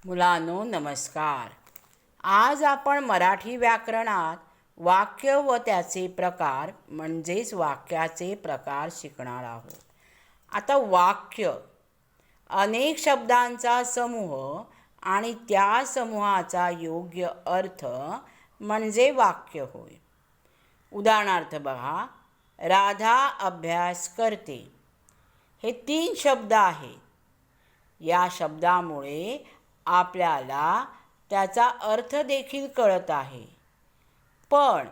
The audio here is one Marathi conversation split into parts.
मुलांनो नमस्कार. आज आपण मराठी व्याकरणात वाक्य व त्याचे प्रकार म्हणजेच वाक्याचे प्रकार शिकणार आहोत. आता वाक्य अनेक शब्दांचा समूह आणि त्या समूहाचा योग्य अर्थ म्हणजे वाक्य होय. उदाहरणार्थ बघा, राधा अभ्यास करते. हे 3 शब्द आहेत. या शब्दामुळे आपल्याला त्याचा अर्थ देखील कळत आहे. पण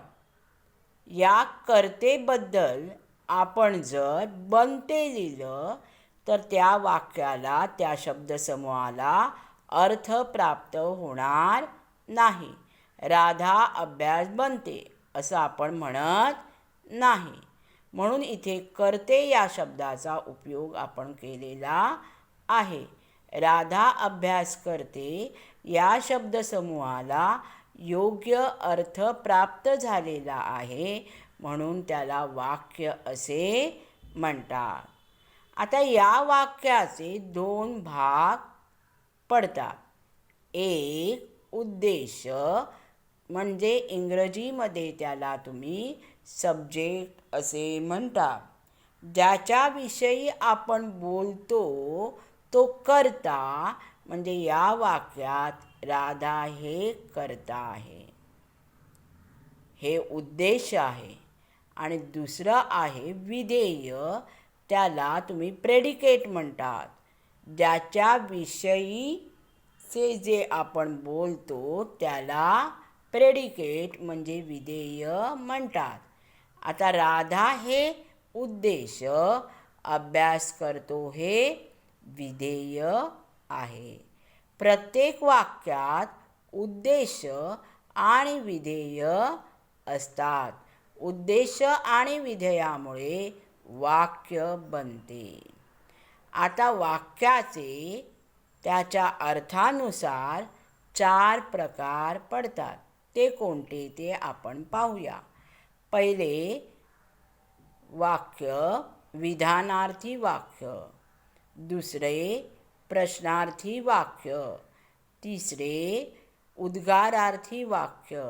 या कर्तेबद्दल आपण जर बनते लिहिलं तर त्या वाक्याला, त्या शब्दसमूहाला अर्थ प्राप्त होणार नाही. राधा अभ्यास बनते असं आपण म्हणत नाही. म्हणून इथे कर्ते या शब्दाचा उपयोग आपण केलेला आहे. राधा अभ्यास करते या शब्दसमूहाला योग्य अर्थ प्राप्त झालेला आहे, म्हणून त्याला वाक्य असे म्हणतात. आता या वाक्याचे 2 भाग पडतात. एक उद्देश, म्हणजे इंग्रजीमध्ये त्याला तुम्ही सब्जेक्ट असे म्हणता. ज्याच्याविषयी आपण बोलतो तो कर्ता, म्हणजे या वाक्यात राधा हे कर्ता आहे, हे उद्देश आहे. आणि दुसरं आहे विधेय, त्याला तुम्ही प्रेडिकेट म्हणतात. ज्याच्याविषयीचे जे आपण बोलतो त्याला प्रेडिकेट म्हणजे विधेय म्हणतात. आता राधा हे उद्देश, अभ्यास करतो हे विधेय आहे. प्रत्येक वाक्यात उद्देश आणि विधेय असतात. उद्देश आणि विधेयामुळे वाक्य बनते. आता वाक्याचे त्याच्या अर्थानुसार 4 प्रकार पडतात. ते कोणते ते आपण पाहूया. पहिले वाक्य विधानार्थी वाक्य, दुसरे प्रश्नार्थी वाक्य, तिसरे उद्गारार्थी वाक्य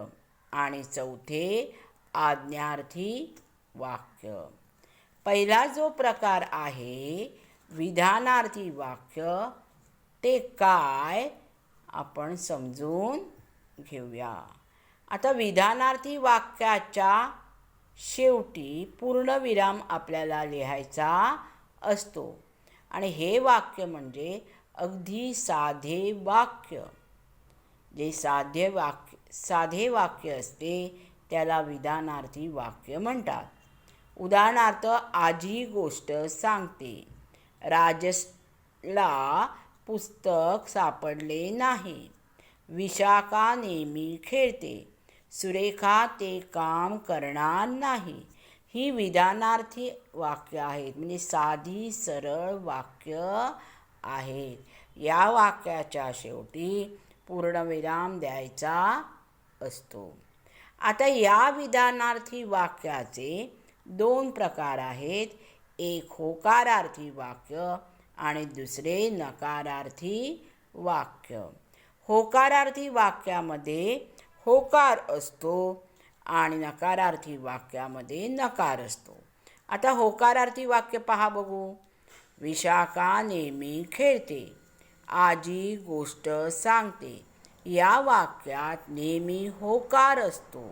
आणि चौथे आज्ञार्थी वाक्य. पहिला जो प्रकार आहे विधानार्थी वाक्य, ते काय आपण समजून घेऊया. आता विधानार्थी वाक्याच्या शेवटी पूर्णविराम आपल्याला लिहायचा असतो. आणि हे वाक्य म्हणजे अगदी साधे वाक्य. जे साधे वाक्य असते त्याला विधानार्थी वाक्य म्हणतात. उदाहरणार्थ, आजी गोष्ट सांगते. राजेशला पुस्तक सापडले नाही. विशाखा नेहमी खेळते. सुरेखा ते काम करणार नाही. ही विधानार्थी वाक्य आहेत, म्हणजे साधी सरळ वाक्य आहेत. या वाक्याच्या शेवटी पूर्णविराम द्यायचा असतो. आता या विधानार्थी वाक्याचे 2 प्रकार आहेत. एक होकारार्थी वाक्य आणि दुसरे नकारार्थी वाक्य. होकारार्थी वाक्यामध्ये होकार असतो आणि नकारार्थी वाक्यामध्ये नकार असतो. आता होकारार्थी वाक्य पहा बघू. विशाखा नेहमी खेळते. आजी गोष्ट सांगते. या वाक्यात नेहमी होकार असतो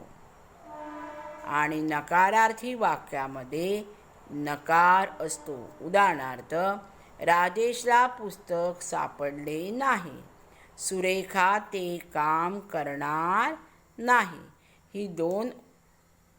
आणि नकारार्थी वाक्यामध्ये नकार असतो. उदाहरणार्थ, राजेशला पुस्तक सापडले नाही. सुरेखा ते काम करणार नाही. ही 2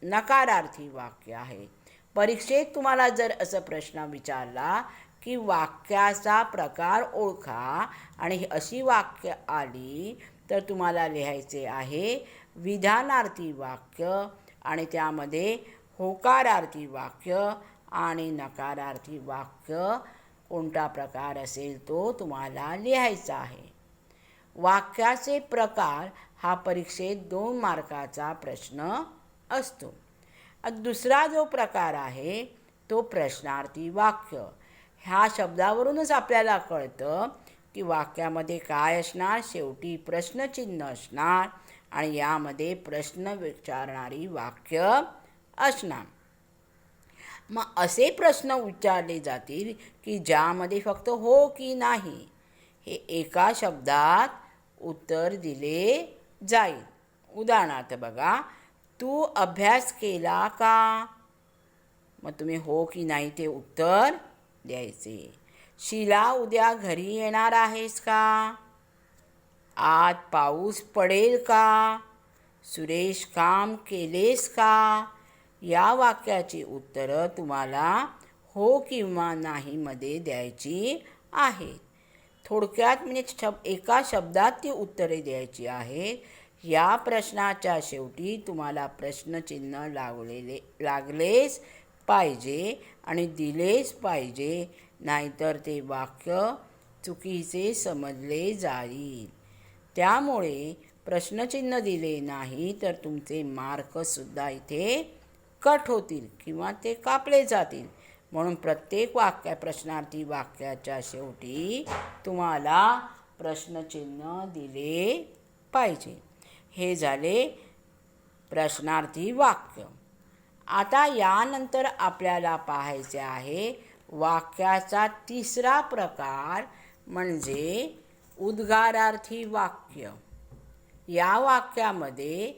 नकारार्थी वाक्य आहेत. परीक्षेत तुम्हाला जर असं प्रश्न विचारला की वाक्याचा प्रकार ओळखा आणि अशी वाक्य आली तर तुम्हाला लिहायचे आहे विधानार्थी वाक्य आणि त्यामध्ये होकारार्थी वाक्य आणि नकारार्थी वाक्य कोणता प्रकार असेल तो तुम्हाला लिहायचा आहे. वाक्याचे प्रकार हा परीक्षेत 2 मार्काचा प्रश्न असतो. दुसरा जो प्रकार आहे तो प्रश्नार्थी वाक्य. ह्या शब्दावरूनच आपल्याला कळतं की वाक्यामध्ये काय असणार, शेवटी प्रश्नचिन्ह असणार आणि यामध्ये प्रश्न विचारणारी वाक्य असणार. मग असे प्रश्न विचारले जातील की ज्यामध्ये फक्त हो की नाही हे एका शब्दात उत्तर दिले जाईल. उदाहरणार्थ बघा, तू अभ्यास केला का? मग तुम्ही हो की नाही ते उत्तर द्यायचे. शीला उद्या घरी येणार आहेस का? आज पाऊस पडेल का? सुरेश काम केलेस का? या वाक्याची उत्तरं तुम्हाला हो किंवा नाही मध्ये द्यायची आहेत. थोडक्यात म्हणजे एका शब्दात ती उत्तरे द्यायची आहेत. या प्रश्नाच्या शेवटी तुम्हाला प्रश्नचिन्ह लागलेच पाहिजे आणि दिलेच पाहिजे, नाहीतर ते वाक्य चुकीचे समजले जाईल. त्यामुळे प्रश्नचिन्ह दिले नाही तर तुमचे मार्कसुद्धा इथे कट होतील किंवा ते कापले जातील. म्हणून प्रत्येक प्रश्नार्थी वाक्याच्या शेवटी तुम्हाला प्रश्नचिन्ह दिले पाहिजे. हे झाले प्रश्नार्थी वाक्य. आता यानंतर आपल्याला पाहायचे आहे वाक्याचा तिसरा प्रकार म्हणजे उद्गारार्थी वाक्य. या वाक्यामध्ये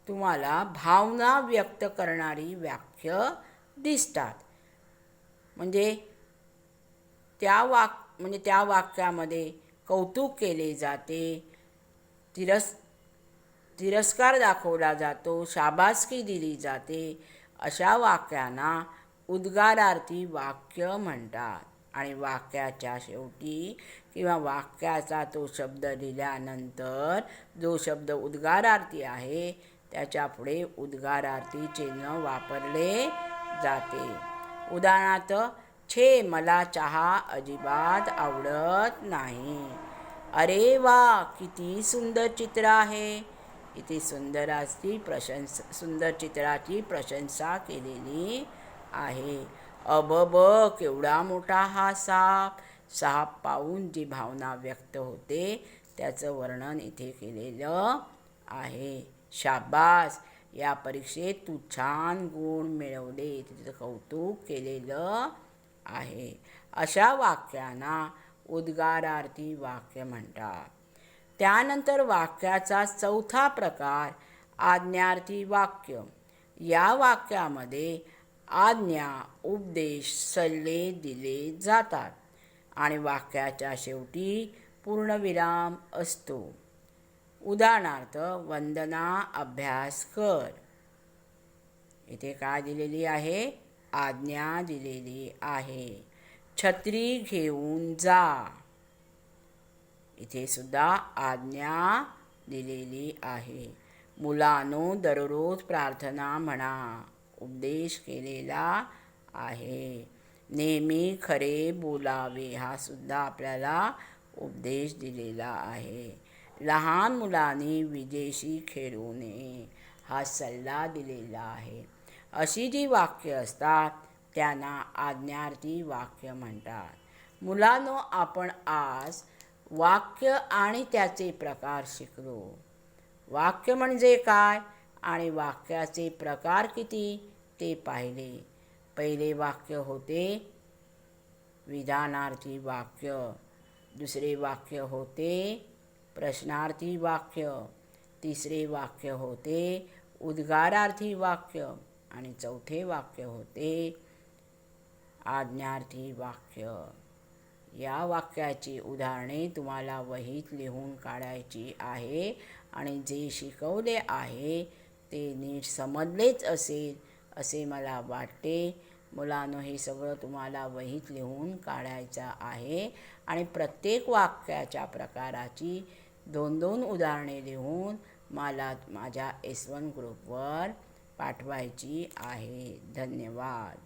तुम्हाला भावना व्यक्त करणारी वाक्य दिसतात. म्हणजे त्या वाक्यामध्ये कौतुक केले जाते, तिरस्कार दाखवला जातो, शाबासकी दिली जाते. अशा वाक्यांना उद्गारार्थी वाक्य म्हणतात. आणि वाक्याच्या शेवटी किंवा वाक्याचा तो शब्द दिल्यानंतर जो शब्द उद्गारार्थी आहे त्याच्या पुढे उद्गारार्थी चिन्ह वापरले जाते. उदाहरणार्थ, छे मला चहा अजिबात आवडत नाही. अरे वा, किती सुंदर चित्र आहे. इथे सुंदर चित्राची प्रशंसा केलेली आहे. अबब, केवढा मोठा हा साप. साप पाहून जी भावना व्यक्त होते त्याचं वर्णन इथे केलेलं आहे. शाबास, या परीक्षेत तू छान गुण मिळवले, तिचं कौतुक केलेलं आहे. अशा वाक्यांना उद्गारार्थी वाक्य म्हणतात. त्यानंतर वाक्याचा चौथा प्रकार आज्ञार्थी वाक्य. या वाक्यामध्ये आज्ञा, उपदेश, सल्ले दिले जातात आणि वाक्याच्या शेवटी पूर्णविराम असतो. उदाहरणार्थ, वंदना अभ्यास कर. इथे काय दिलेली आहे? आज्ञा दिलेली आहे. छत्री घेऊन जा. इथे सुद्धा आज्ञा दिलेली आहे. मुलांनो, दररोज प्रार्थना म्हणा. उपदेश केलेला आहे. नेहमी खरे बोलावे. हा सुद्धा आपल्याला उपदेश दिलेला आहे. लहान मुलांनी विजेशी खेळू नये. हा सल्ला दिलेला आहे. अशी जी वाक्य असतात त्यांना आज्ञार्थी वाक्य म्हणतात. मुलांनो, आपण आज वाक्य आणि त्याचे प्रकार शिकलो. वाक्य म्हणजे काय आणि वाक्याचे प्रकार किती ते पाहिले. पहिले वाक्य होते विधानार्थी वाक्य, दुसरे वाक्य होते प्रश्नार्थी वाक्य, तिसरे वाक्य होते उद्गारार्थी वाक्य आणि चौथे वाक्य होते आज्ञार्थी वाक्य. या वाक्याची उदाहरणे तुम्हाला वहीत लिहून काढायची आहे आणि जे शिकवले आहे ते नीट समजलेच असेल असे मला वाटते. मुलांनो, हे सगळं तुम्हाला वहीत लिहून काढायचं आहे आणि प्रत्येक वाक्याच्या प्रकाराची 2-2 उदाहरणे लिहून मला माझ्या S1 ग्रुपवर पाठवायची आहे. धन्यवाद.